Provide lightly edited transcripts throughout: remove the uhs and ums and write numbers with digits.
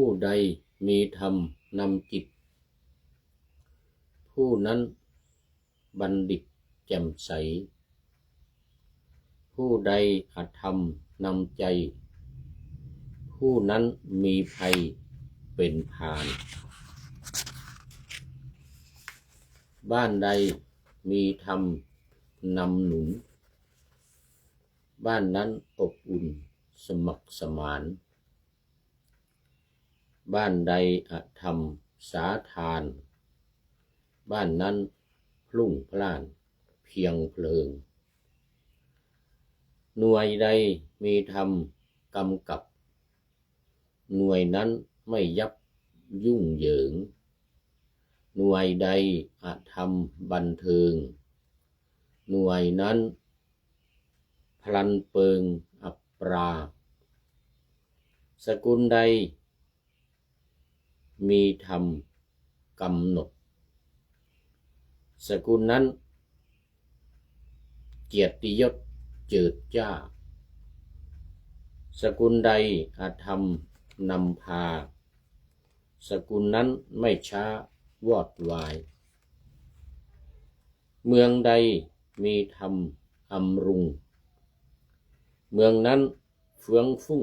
ผู้ใดมีธรรมนำจิตผู้นั้นบัณฑิตแจ่มใสผู้ใดอธรรมนำใจผู้นั้นมีภัยเป็นพานบ้านใดมีธรรมนำหนุนบ้านนั้นอบอุ่นสมัครสมานบ้านใดอธรรมสาทานบ้านนั้นพลุ่งพล่านเพียงเพลิงหน่วยใดมีธรรมกำกับหน่วยนั้นไม่ยับยุ่งเหยิงหน่วยใดอธรรมบันเทิงหน่วยนั้นพลันเปิงอัปราสกุลใดมีธรรมกำหนดสกุลนั้นเกียรติยศเจิดจ้าสกุลใดอธรรมนำพาสกุลนั้นไม่ช้าวอดวายเมืองใดมีธรรมอำรุงเมืองนั้นเฟื่องฟุ้ง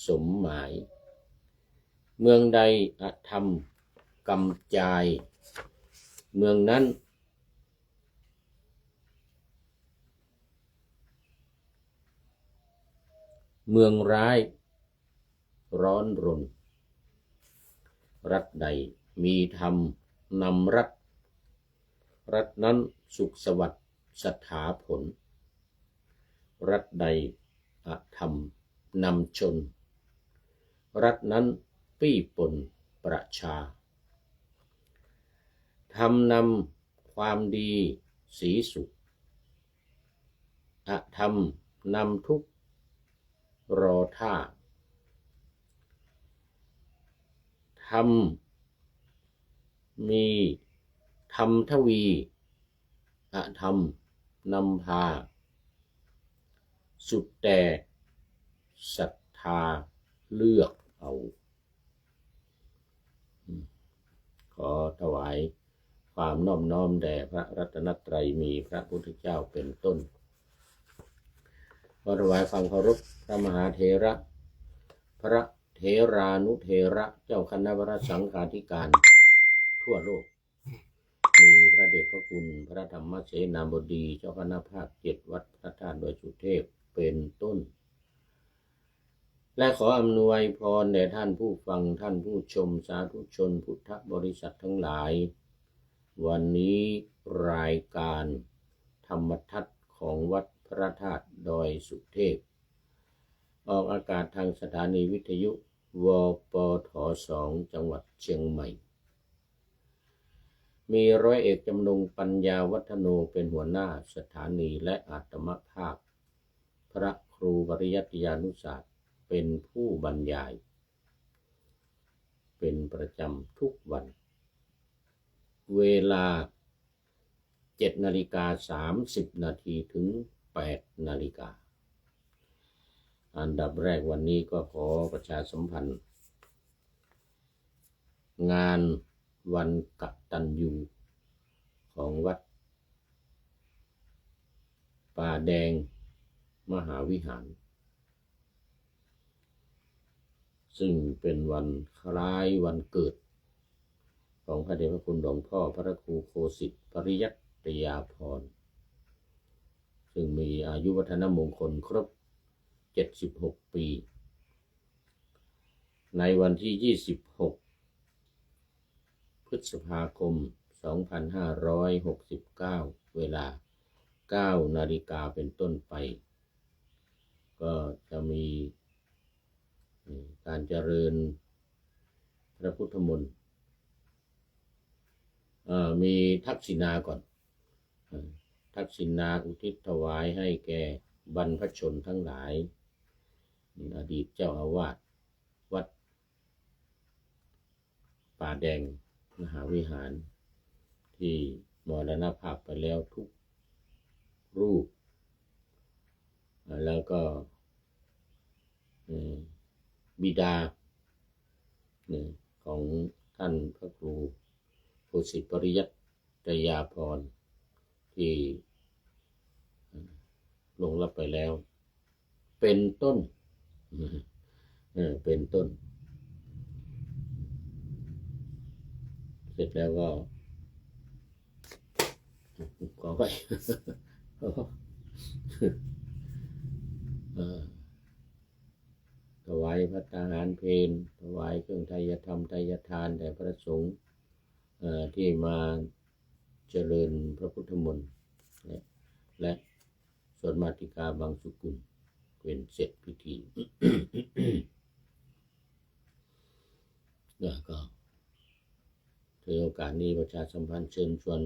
สมหมายเมืองใดอธรรมกำจายเมืองนั้นเมืองร้ายร้อนรนรัฐใดมีธรรมนำรัฐรัฐนั้นสุขสวัสดิ์สถาผลรัฐใดอธรรมนำชนรัฐนั้นปี้ปนประชาธรรมนำความดีสีสุขอธรรมนำทุกข์รอท่าธรรมมีธรรมทวีอธรรมนำพาสุดแต่ศรัทธาเลือกเอาขอถวายความนอบน้อมแด่พระรัตนตรัยมีพระพุทธเจ้าเป็นต้นขอถวายความเคารพพระมหาเถระพระเถรานุเถระเจ้าคณะพระสังฆาธิการทั่วโลกมีพระเดชพระคุณพระธรรมเสนาบดีเจ้าคณะภาค7วัดพระธาตุดอยสุเทพเป็นต้นและขออำนวยพรแด่ท่านผู้ฟังท่านผู้ชมสาธุชนพุทธบริษัททั้งหลายวันนี้รายการธรรมทัศน์ของวัดพระธาตุดอยสุเทพออกอากาศทางสถานีวิทยุวปท2จังหวัดเชียงใหม่มีร้อยเอกจำนงปัญญาวัฒโนเป็นหัวหน้าสถานีและอาตมภาพพระครูปริยัติยานุศาสตร์เป็นผู้บรรยายเป็นประจำทุกวันเวลา 7:30 นาทีถึง 8 นาฬิกาอันดับแรกวันนี้ก็ขอประชาสัมพันธ์งานวันกตัญญูของวัดป่าแดงมหาวิหารซึ่งเป็นวันคล้ายวันเกิดของพระเดชพระคุณหลวงพ่อพระครูโคสิทธิ์ปริยัติยาภรณ์ซึ่งมีอายุวัฒนมงคลครบ76 ปีในวันที่26พฤษภาคม2569เวลา 9 นาฬิกาเป็นต้นไปก็จะมีการเจริญพระพุทธมนต์มีทักษิณาก่อนทักษิณาอุทิศถวายให้แก่บรรพชนทั้งหลายอดีตเจ้าอาวาสวัดป่าแดงมหาวิหารที่มรณภาพไปแล้วทุกรูปแล้วก็บิดา เนี่ยของท่านพระครูโคสิตปริยัติยาภรณ์ที่ลงรับไปแล้ว เป็นต้นเป็นต้นเสร็จแล้วก็ขอไปถวายพระทหารเพลถวายเครื่องไทยธรรมไทยทานแด่พระสงฆ์ที่มาเจริญพระพุทธมนต์และสวดมาติกาบางสุกุลเป็นเสร็จพิธี ก็ถือโอกาสนี้ประชาสัมพันธ์เชิญชวน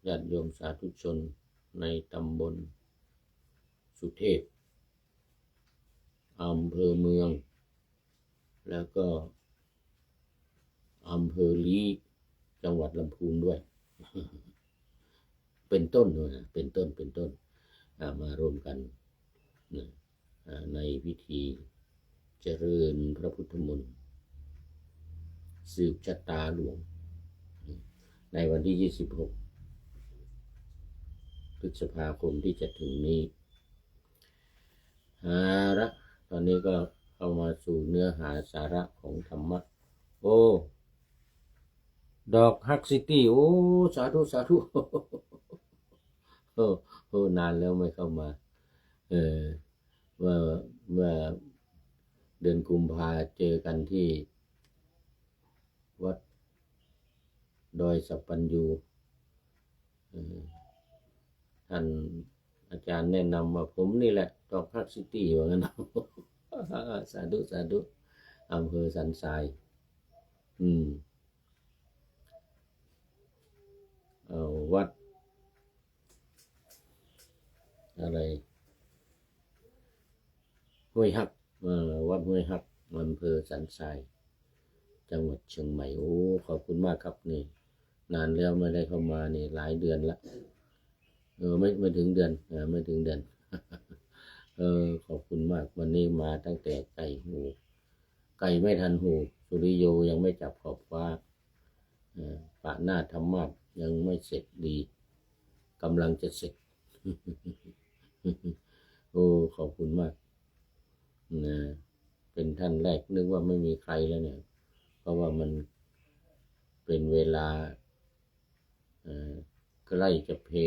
ญาติโยมสาธุชนในตำบลสุเทพอำเภอเมืองแล้วก็อำเภอลีจังหวัดลำพูนด้วย เป็นต้นด้วยนะเป็นต้นมารวมกันในพิธีเจริญพระพุทธมนต์สืบชะตาหลวงในวันที่ 26 พฤษภาคมที่จะถึงนี้ตอนนี้ก็เข้ามาสู่เนื้อหาสาระของธรรมะโอ้ดอกฮักซิตี้โอ้สาธุโอ้นานแล้วไม่เข้ามาเมื่อเดือนกุมภาเจอกันที่วัดดอยสัปปัญญูท่านอาจารย์แนะนำว่าผมนี่แหละดอกฮักซิตี้ว่างั้น สาธุอำเภอสันทรายวัดอะไรห้วยฮักวัดห้วยฮักอำเภอสันทรายจังหวัดเชียงใหม่โอ้ขอบคุณมากครับนี่นานแล้วไม่ได้เข้ามานี่หลายเดือนละไม่ถึงเดือนไม่ถึงเดือน ขอบคุณมากวันนี้มาตั้งแต่ไก่ไม่ทันหูสุริโยยังไม่จับขอบฟ้าปะหน้าธรรมะยังไม่เสร็จดีกำลังจะเสร็จ โอ้ขอบคุณมากนะเป็นท่านแรกนึกว่าไม่มีใครแล้วเนี่ยเพราะว่ามันเป็นเวลาใกล้จะเพล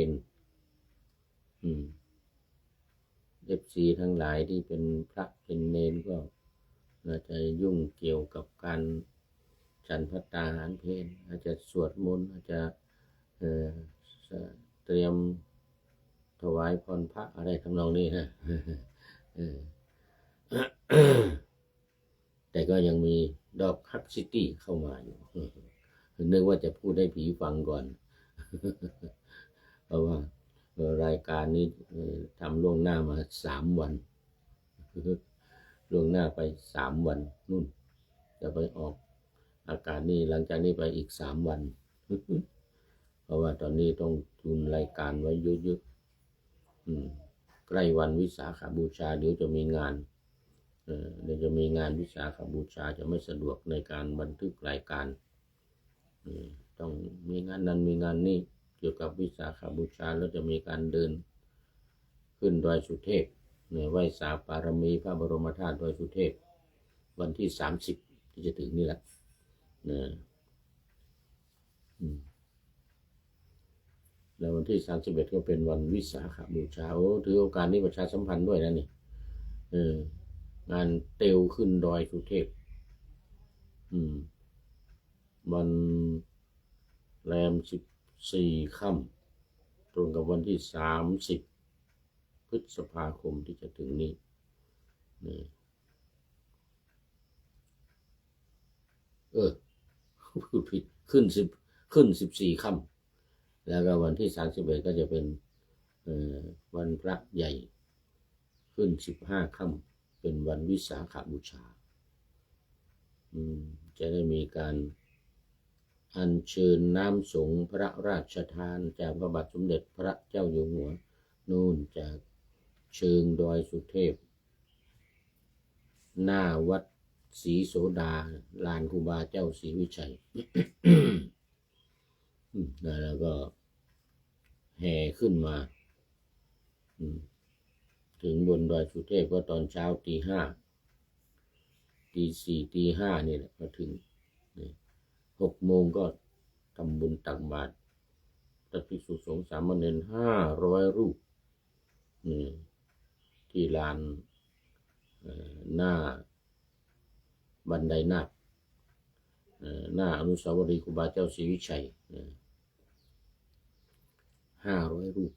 FC ทั้งหลายที่เป็นพระเป็นเนรก็อาจจะยุ่งเกี่ยวกับการฉันภัตตาหารเพลอาจจะสวดมนต์อาจจะเตรียมถวายพรพระอะไรทำนองนี้นะ แต่ก็ยังมีดอกฮักซิตี้เข้ามาอยู่นึกว่าจะพูดให้ผีฟังก่อน เพราะว่ารายการนี้ทำล่วงหน้ามา3 วันล่วงหน้าไป3 วันนู่นจะไปออกอากาศนี่หลังจากนี้ไปอีก3 วัน เพราะว่าตอนนี้ต้องทุนรายการไว้เยอะๆใกล้วันวิสาขบูชาเดี๋ยวจะมีงานเดี๋ยวจะมีงานวิสาขบูชาจะไม่สะดวกในการบันทึกรายการต้องมีงานนั้นมีงานนี้เกี่ยวกับวิสาขบูชาแล้วจะมีการเดินขึ้นดอยสุเทพไหว้สาปารมีพระบรมธาตุดอยสุเทพวันที่30ที่จะถึงนี่แหละแล้ววันที่31ก็เป็นวันวิสาขบูชาโอ้ถือโอกาสนี้ประชาสัมพันธ์ด้วยนะนี่งานเตลขึ้นดอยสุเทพวันแรม14 ค่ำตรงกับวันที่30 พฤษภาคมที่จะถึงนี้พูดผิดขึ้น14 ค่ำแล้วก็วันที่31ก็จะเป็นวันพระใหญ่ขึ้น15 ค่ำเป็นวันวิสาขบูชาจะได้มีการอัญเชิญน้ำสงฆ์พระราชทานจากพระบาทสมเด็จพระเจ้าอยู่หัวนู่นจากเชิงดอยสุเทพ หน้าวัดศรีโสดาลานครูบาเจ้าศรีวิชัย แล้วก็แห่ขึ้นมาถึงบนดอยสุเทพก็ตอนเช้าตีห้าตีสี่ตีห้านี่แหละก็ถึง6 โมงก็ทำบุญตักบาตรพระภิกษุสงฆ์สามเณร500 รูปที่ลานหน้าบันไดนาคหน้าอนุสาวรีย์ครูบาเจ้าศรีวิชัย500 รูป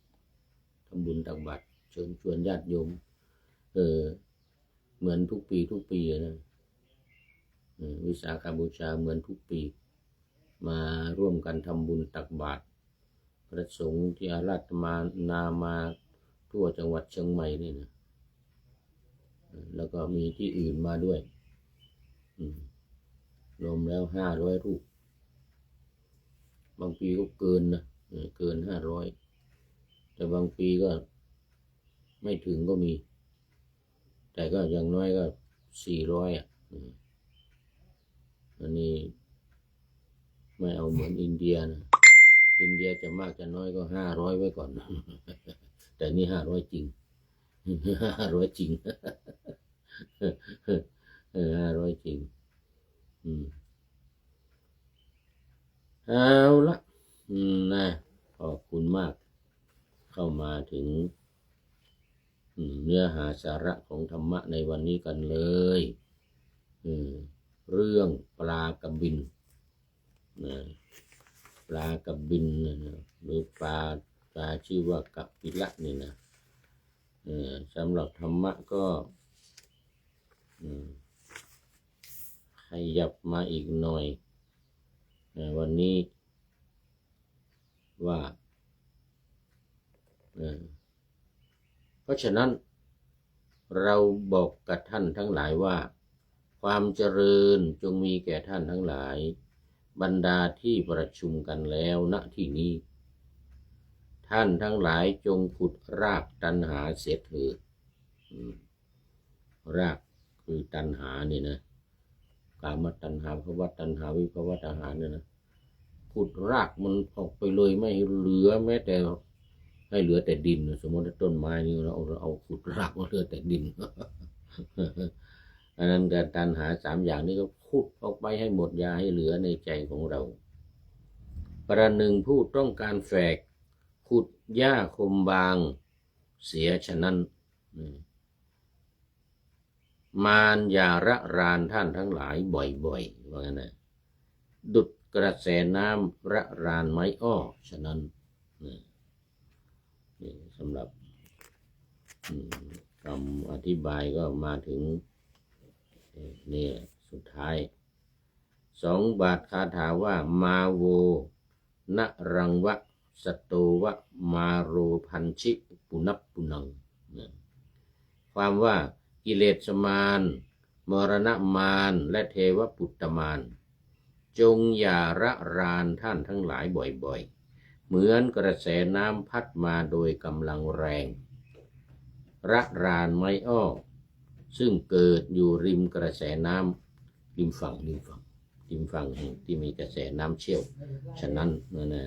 ทำบุญตักบาตรเชิญชวนญาติโยมเหมือนทุกปีนะวิสาขบูชาเหมือนทุกปีมาร่วมกันทำบุญตักบาตรพระสงฆ์ที่อาราธนามาทั่วจังหวัดเชียงใหม่นี่นะแล้วก็มีที่อื่นมาด้วยรวมแล้ว500 รูปบางปีก็เกินนะเกิน500แต่บางปีก็ไม่ถึงก็มีแต่ก็อย่างน้อยก็400อันนี้ไม่เอาเหมือนอินเดียนะอินเดียจะมากจะน้อยก็500ไว้ก่อน แต่นี่500จริง500จริง500จริงเอาละนะขอบคุณมากเข้ามาถึงเนื้อหาสาระของธรรมะในวันนี้กันเลยเรื่องปลากระบินปลากระบินหรือปลาชื่อว่ากัปปิละนี่นะสำหรับธรรมะก็ขยับมาอีกหน่อยวันนี้ว่าเพราะฉะนั้นเราบอกกับท่านทั้งหลายว่าความเจริญจงมีแก่ท่านทั้งหลายบรรดาที่ประชุมกันแล้วณที่นี้ท่านทั้งหลายจงขุดรากตัณหาเสียเถิดรากคือตัณหานี่นะกามตัณหาภวตัณหาวิภวตัณหาเนี่ยนะขุดรากมันออกไปเลยไม่เหลือแม้แต่ให้เหลือแต่ดินสมมติต้นไม้นี่เราเอาขุดรากมาเหลือแต่ดิน อันนั้นการตัณหา3 อย่างนี้ก็ขุดออกไปให้หมดอย่าให้เหลือในใจของเราประหนึ่งผู้ต้องการแฝกขุดหญ้าคมบางเสียฉะนั้นมารอย่าระรานท่านทั้งหลายบ่อยๆว่างั้นนะดุจกระแสน้ำระรานไม้อ้อฉะนั้นนี่สำหรับคำอธิบายก็มาถึงนี่สุดท้าย2 บาทคาถาว่ามาโวนรังวะสโตวะมาโรพันชิปุนับปุนังความว่ากิเลสมารมรณมารและเทวปุตตมารจงอย่าระรานท่านทั้งหลายบ่อยๆเหมือนกระแสน้ำพัดมาโดยกำลังแรงระรานไม้อ้อซึ่งเกิดอยู่ริมกระแสน้ำริมฝั่งแห่งที่มีกระแสน้ำเชี่ยวฉะนั้นนะ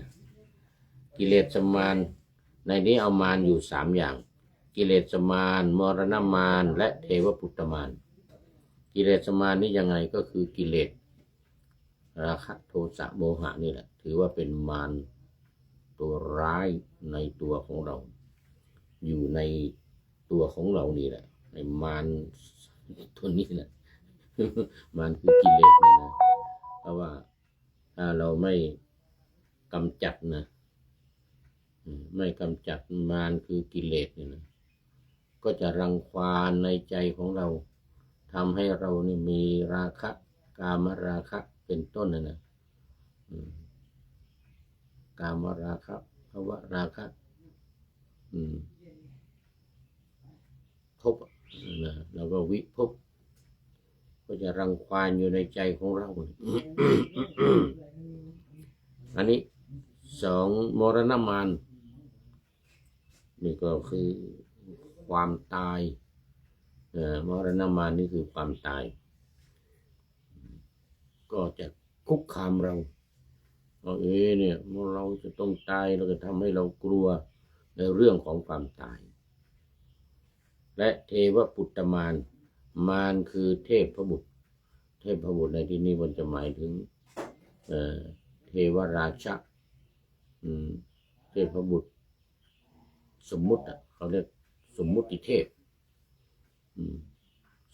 กิเลสมารในนี้เอามารอยู่3 อย่างกิเลสมารมรณมารและเทวปุตตมารกิเลสมารนี่ยังไงก็คือกิเลสราคะโทสะโมหะนี่แหละถือว่าเป็นมารตัวร้ายในตัวของเราอยู่ในตัวของเรานี่แหละไอ้มารตัวนี้แหละ มารคือกิเลสนี่นะเพราะว่าถ้าเราไม่กำจัดนะไม่กำจัดมารคือกิเลสนี่นะก็จะรังควานในใจของเราทำให้เรานี่มีราคะกามราคะเป็นต้นนะกามราคะภวราคะภพนะแล้วก็วิภพก็จะรังควานอยู่ในใจของเรา อันนี้2 มรณมารนี่ก็คือความตาย มรณมารนี่คือความตายก็จะคุกคามเราเนี่ยเราจะต้องตายแล้วก็ทำให้เรากลัวในเรื่องของความตายและเทวปุตตมารมารคือเทพบุตรเทพบุตรในที่นี้มันจะหมายถึงเทวราชะเทพบุตรสมมุติเขาเรียกสมมุติเทพ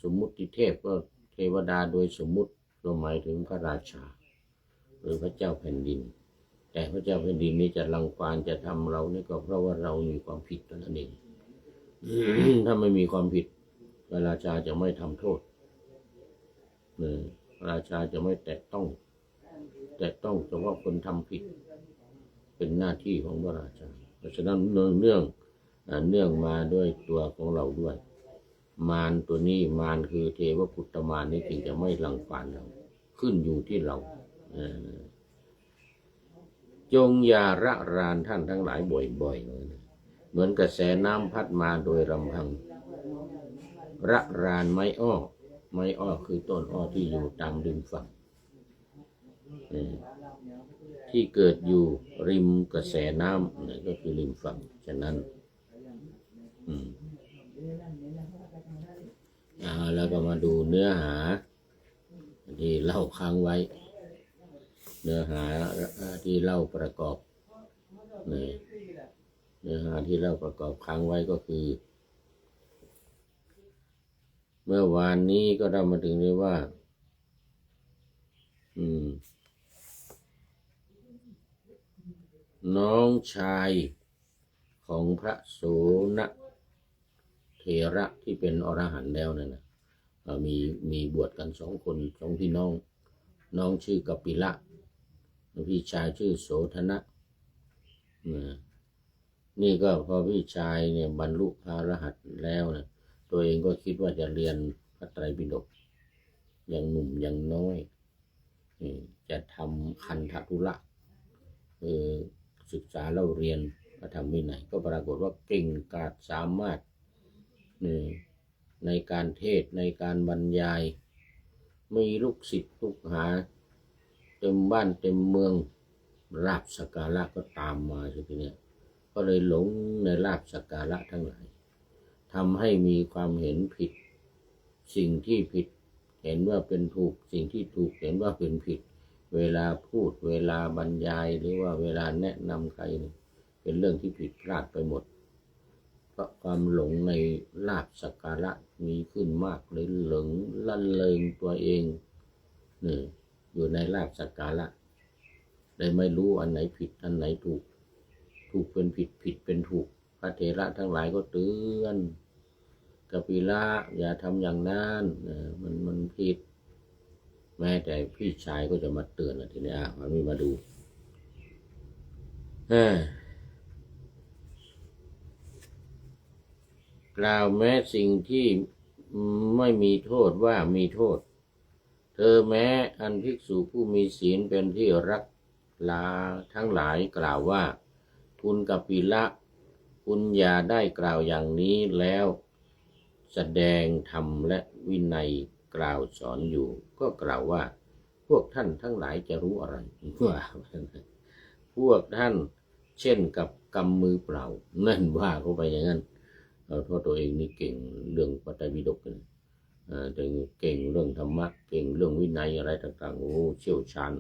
สมมุติเทพก็เทวดาโดยสมมุติก็หมายถึงพระราชาหรือพระเจ้าแผ่นดินแต่พระเจ้าแผ่นดินนี้จะรังควานจะทำเรานี่ก็เพราะว่าเรามีความผิดนั่นเองถ้าไม่มีความผิดพระราชาจะไม่ทำโทษพระราชาจะไม่แตะต้องเฉพาะคนทำผิดเป็นหน้าที่ของพระราชาเพราะฉะนั้นเนื่องมาด้วยตัวของเราด้วยมารตัวนี้มารคือเทวปุตตมารนี่จึงจะไม่รังควานเราขึ้นอยู่ที่เราจงอย่าระรานท่านทั้งหลายบ่อยๆเหมือนกระแสน้ำพัดมาโดยลำพังระรานไม้อ้อคือต้นอ้อที่อยู่ตามริมฝั่งที่เกิดอยู่ริมกระแสน้ำนั่นก็คือริมฝั่งฉะนั้นแล้วก็มาดูเนื้อหาที่เล่าค้างไว้เนื้อหาที่เล่าประกอบเนื้อหาที่เล่าประกอบค้างไว้ก็คือเมื่อวานนี้ก็ได้มาถึงเลยว่าน้องชายของพระโสนเถระที่เป็นอรหันต์แล้วนั่นนะมีบวชกัน2 คน2 พี่น้องชื่อกัปปิละพี่ชายชื่อโสธนะนี่ก็พอพี่ชายเนี่ยบรรลุพระอรหันต์แล้วนะตัวเองก็คิดว่าจะเรียนพระไตรปิฎกอย่างหนุ่มอย่างน้อยจะทำคันธทุระศึกษาเล่าเรียนพระธรรมวินัยก็ปรากฏว่าเก่งกาจสามารถในการเทศในการบรรยายมีลูกศิษย์ลูกหาเต็มบ้านเต็มเมืองลาภสักการะก็ตามมาทีนี้ก็เลยหลงในลาภสักการะทั้งหลายทำให้มีความเห็นผิดสิ่งที่ผิดเห็นว่าเป็นถูกสิ่งที่ถูกเห็นว่าเป็นผิดเวลาพูดเวลาบรรยายหรือว่าเวลาแนะนำใครเป็นเรื่องที่ผิดพลาดไปหมดเพราะความหลงในลาภสักการะมีขึ้นมากเลยหลงละเลงตัวเองอยู่ในลาภสักการะเลยไม่รู้อันไหนผิดอันไหนถูกเป็นผิดเป็นถูกพระเถระทั้งหลายก็เตือนกัปปิละอย่าทำอย่างนั้นมันผิดแม้แต่พี่ชายก็จะมาเตือนทีนี้มันมีมาดูกล่าวแม้สิ่งที่ไม่มีโทษว่ามีโทษเธอแม้อันภิกษุผู้มีศีลเป็นที่รักลาทั้งหลายกล่าวว่าคุณกัปปิละคุณอย่าได้กล่าวอย่างนี้แล้วแสดงธรรมและวินัยกล่าวสอนอยู่ก็กล่าวว่าพวกท่านทั้งหลายจะรู้อะไรว่าพวกท่านเช่นกับกำมือเปล่านั่นว่าเข้าไปอย่างนั้นเพราะตัวเองนี่เก่งเรื่องพระไตรปิฎกแต่เก่งเรื่องธรรมะเก่งเรื่องวินัยอะไรต่างๆโอ้เชี่ยวชาญ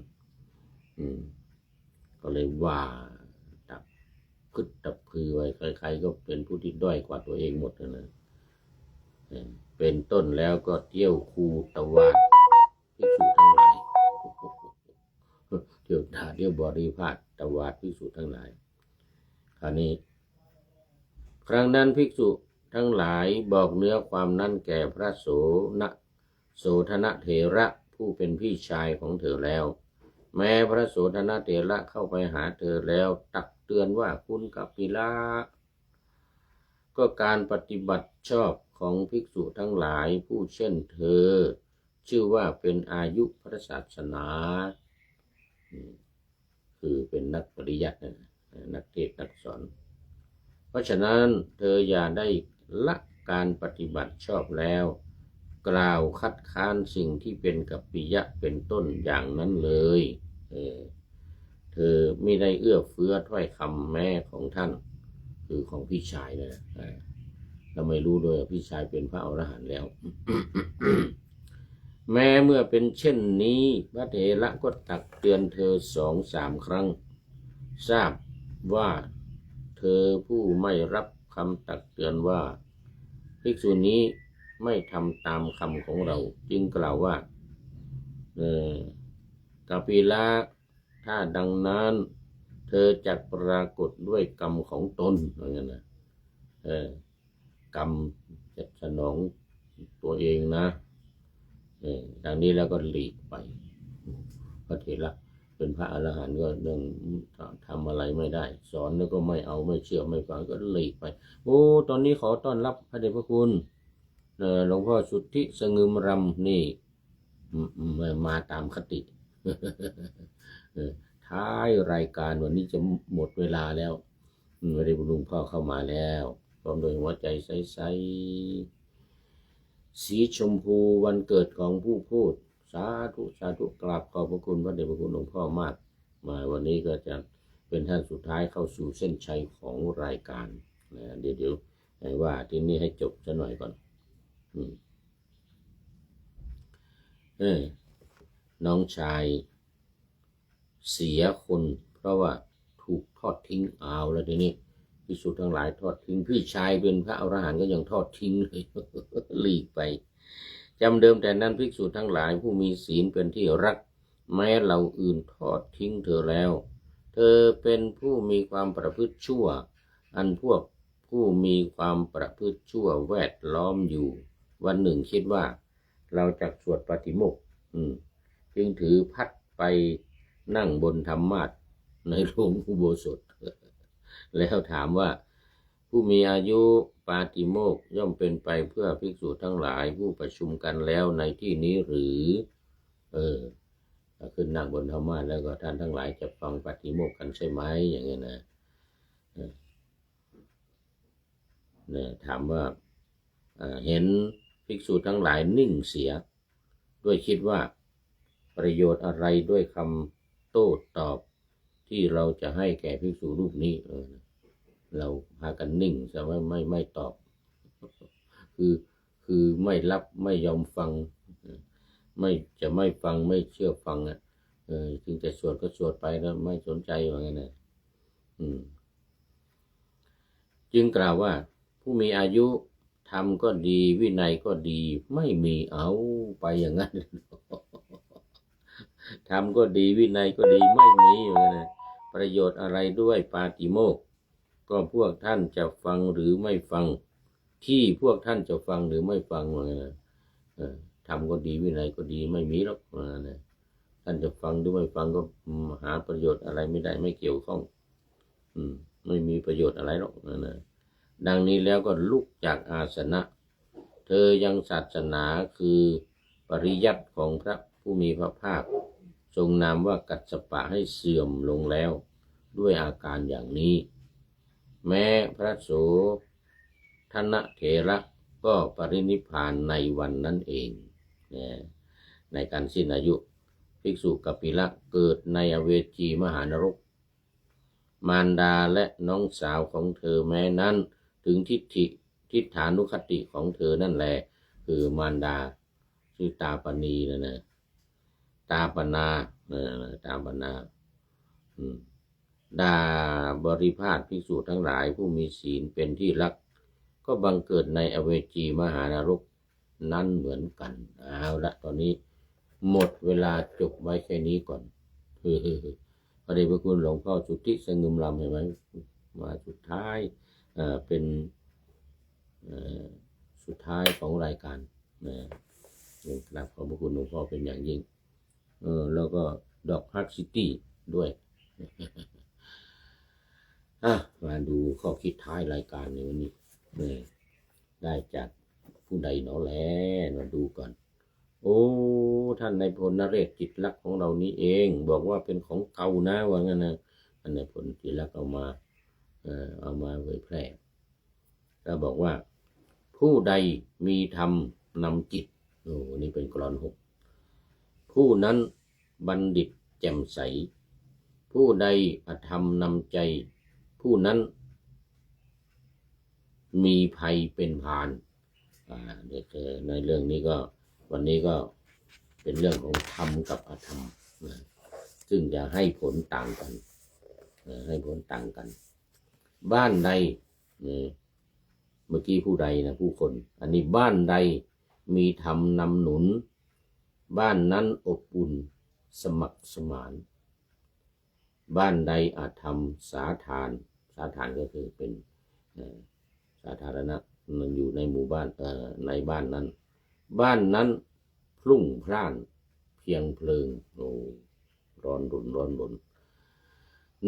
ก็เลยว่าตับคือไว้ใครๆก็เป็นผู้ที่ด้อยกว่าตัวเองหมดนะเป็นต้นแล้วก็เที่ยวคูตวาดภิกษุทั้งหลายเที่ยวด่าเที่ยวบริพาทตวาดภิกษุทั้งหลายคราวนี้ครั้งนั้นภิกษุทั้งหลายบอกเนื้อความนั้นแก่พระโสธนเถระผู้เป็นพี่ชายของเธอแล้วแม้พระโสธนเถระเข้าไปหาเธอแล้วตักเตือนว่าคุณกัปปิละก็การปฏิบัติชอบของภิกษุทั้งหลายผู้เช่นเธอชื่อว่าเป็นอายุพระศาสนาคือเป็นนักปริยัตินักเทศน์นักสอนเพราะฉะนั้นเธออย่าได้ละ การปฏิบัติชอบแล้ว กล่าวคัดค้านสิ่งที่เป็นกัปปิยะเป็นต้นอย่างนั้นเลยเธอไม่ได้เอื้อเฟื้อถ้อยคำแม้ของท่านคือของพี่ชายนะเราไม่รู้ด้วยพี่ชายเป็นพระอรหันต์แล้ว แม้เมื่อเป็นเช่นนี้พระเถระก็ตักเตือนเธอ2-3 ครั้งทราบว่าเธอผู้ไม่รับคำตักเตือนว่าภิกษุนี้ไม่ทำตามคำของเราจึงกล่าวว่ากัปปิละถ้าดังนั้นเธอจะปรากฏด้วยกรรมของตนอะไรเงี้ยนะกรรมจะสนองตัวเองนะดังนี้แล้วก็หลีกไปพระเถระเป็นพระอรหันต์ก็เรื่องทำอะไรไม่ได้สอนแล้วก็ไม่เอาไม่เชื่อไม่ฟังก็หลีกไปโอ้ตอนนี้ขอต้อนรับพระเดชพระคุณหลวงพ่อสุทธิสงึมรำนี่มาตามคติ ท้ายรายการวันนี้จะหมดเวลาแล้วพระเดชพระคุณหลวงพ่อเข้ามาแล้วพร้อมโดยหัวใจใสๆสีชมพูวันเกิดของผู้พูดสาธุสาธุกราบขอบพระคุณพระเดชพระคุณหลวงพ่อมากมาวันนี้ก็จะเป็นท่านสุดท้ายเข้าสู่เส้นชัยของรายการเดี๋ยวว่าทีนี้ให้จบซะหน่อยก่อนน้องชายเสียคนเพราะว่าถูกทอดทิ้งเอาแล้วทีนี้ภิกษุทั้งหลายทอดทิ้งพี่ชายเป็นพระอรหันต์ก็ยังทอดทิ้งเลย หลีกไปจำเดิมแต่นั้นภิกษุทั้งหลายผู้มีศีลเป็นที่รักแม้เราอื่นทอดทิ้งเธอแล้วเธอเป็นผู้มีความประพฤติชั่วอันพวกผู้มีความประพฤติชั่วแวดล้อมอยู่วันหนึ่งคิดว่าเราจะสวดปาฏิโมกข์จึงถือพัดไปนั่งบนธรรมาสน์ในโรงอุโบสถแล้วถามว่าผู้มีอายุปาฏิโมกข์ย่อมเป็นไปเพื่อภิกษุทั้งหลายผู้ประชุมกันแล้วในที่นี้หรือขึ้นนั่งบนธรรมาสน์แล้วก็ท่านทั้งหลายจะฟังปาฏิโมกข์กันใช่ไหมอย่างนี้นะถามว่าเห็นภิกษุทั้งหลายนิ่งเสียด้วยคิดว่าประโยชน์อะไรด้วยคำโต้ตอบที่เราจะให้แก่ภิกษุรูปนี้เราพากันนิ่งแต่ว่าไม่ตอบคือไม่รับไม่ยอมฟังไม่ฟังไม่เชื่อฟังจึงจะสวดก็สวดไปแล้วไม่สนใจว่าไงนะจึงกล่าวว่าผู้มีอายุธรรมก็ดีวินัยก็ดีไม่มีเอาไปอย่างนั้นธรรมก็ดีวินัยก็ดีไม่มีนะประโยชน์อะไรด้วยปาฏิโมกข์ก็พวกท่านจะฟังหรือไม่ฟังที่พวกท่านจะฟังหรือไม่ฟังนะธรรมก็ดีวินัยก็ดีไม่มีหรอกนะท่านจะฟังหรือไม่ฟังก็หาประโยชน์อะไรไม่ได้ไม่เกี่ยวข้องไม่มีประโยชน์อะไรหรอกนะดังนี้แล้วก็ลุกจากอาสนะเธอยังศาสนาคือปริยัติของพระผู้มีพระภาคทรงนามว่ากัสสปะให้เสื่อมลงแล้วด้วยอาการอย่างนี้แม้พระโสธนเถระก็ปรินิพพานในวันนั้นเองในการสิ้นอายุภิกษุกัปปิละเกิดในอเวจีมหานรกมารดาและน้องสาวของเธอแม้นั้นถึงทิฏฐานุคติของเธอนั่นแหละคือมารดาชื่อตาปณีนะตาปนาตาปนาด่าบริพาทภิกษุทั้งหลายผู้มีศีลเป็นที่รักก็บังเกิดในอเวจีมหานรกนั้นเหมือนกันเอาละตอนนี้หมดเวลาจบไว้แค่นี้ก่อนพระเดชพระคุณหลวงพ่อสุทธิสงึมรำเห็นไหมมาสุดท้ายเป็นสุดท้ายของรายการนะครับขอบพระคุณหลวงพ่อเป็นอย่างยิ่งแล้วก็ดอกฮักซิตี้ด้วย มาดูข้อคิดท้ายรายการในวันนี้ได้จากผู้ใดหนอแลมาดูก่อนโอ้ท่านนายพลนเรศจิตลักษณ์ของเรานี้เองบอกว่าเป็นของเก่านะว่างั้นนะท่านนายพลจิตลักษณ์เอามาเผยแพร่แล้วบอกว่า ผู้ใดมีธรรมนำจิตโอ้นี่เป็นกลอน6ผู้นั้นบัณฑิตแจ่มใสผู้ใดอธรรมนำใจผู้นั้นมีภัยเป็นพานเดี๋ยวในเรื่องนี้ก็วันนี้ก็เป็นเรื่องของธรรมกับอธรรมซึ่งจะให้ผลต่างกันให้ผลต่างกันบ้านใดเมื่อกี้ผู้ใดนะผู้คนอันนี้บ้านใดมีธรรมนำหนุนบ้านนั้นอบอุ่นสมัครสมานบ้านใดอาจทำสาธารก็คือเป็นสาธารณะมันอยู่ในหมู่บ้านในบ้านนั้นพรุ่งพล่านเพียงเพลิงโอ้ร้อนรน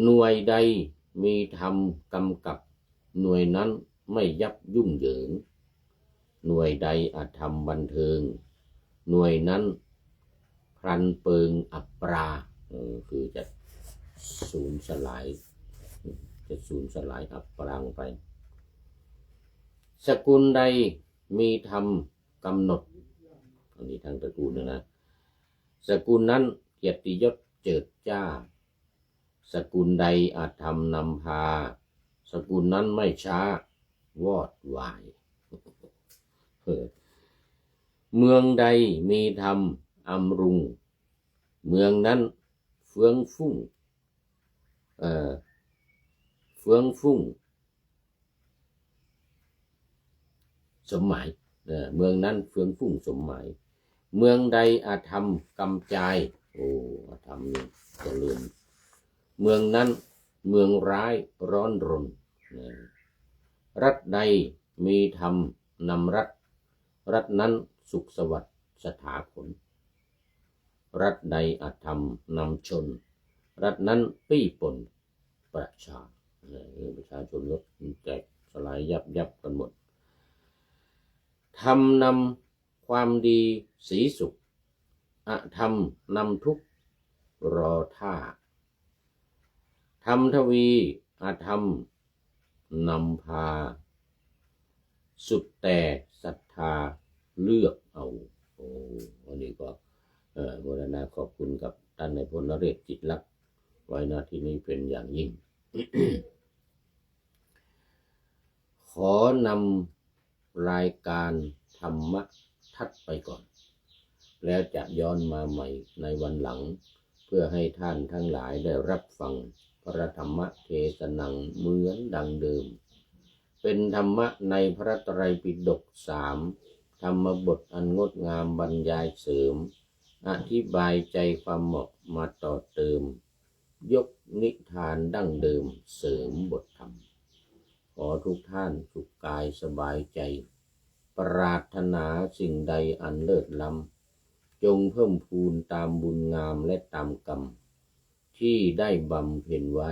หน่วยใดมีธรรมกำกับหน่วยนั้นไม่ยับยุ่งเหยิงหน่วยใดอาจทำบันเทิงหน่วยนั้นพลันเปิงอัปราคือจะสูญสลายอัปปรางไปสกุลใดมีธรรมกำหนดอันนี้ทางตระกูลนะสกุลนั้นเกียรติยศเจิดจ้าสกุลใดอาจทำนำพาสกุลนั้นไม่ช้าวอดวายเมืองใดมีธรรมอำรุงเมืองนั้นเฟื่องฟุ้งสมหมายเมืองนั้นเฟื่องฟุ้งสมหมายเมืองใดอาธรรมกำจายโอ้อาธรรมนี่เจริญเมืองนั้นเมืองร้ายร้อนรนรัฐใดมีธรรมนำรัฐนั้นสุขสวัสดิ์สถาผลรัฐใดอาธรรมนำชนรัฐนั้นปี้ป่นประชาชนลดแตกสลายยับกันหมดธรรมนำความดีสีสุขอธรรมนำทุกข์รอท่าธรรมทวีอธรรมนำพาสุดแต่ศรัทธาเลือกเอาโอ้วันนี้ก็โมทนาขอบคุณกับท่านนายพลนเรศจิตลักษณ์ไว้ณที่นี้เป็นอย่างยิ่ง ขอนำรายการธรรมะทัดไปก่อนแล้วจะย้อนมาใหม่ในวันหลังเพื่อให้ท่านทั้งหลายได้รับฟังพระธรรมเทศนาเหมือนดังเดิมเป็นธรรมะในพระไตรปิฎก3ธรรมบทอันงดงามบรรยายเสริมอธิบายใจความเหมาะมาต่อเติมยกนิทานดั้งเดิมเสริมบทธรรมขอทุกท่านสุขกายสบายใจปรารถนาสิ่งใดอันเลิศล้ำจงเพิ่มพูนตามบุญงามและตามกรรมที่ได้บำเพ็ญไว้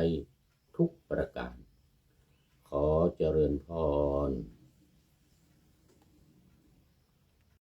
ทุกประการขอเจริญพร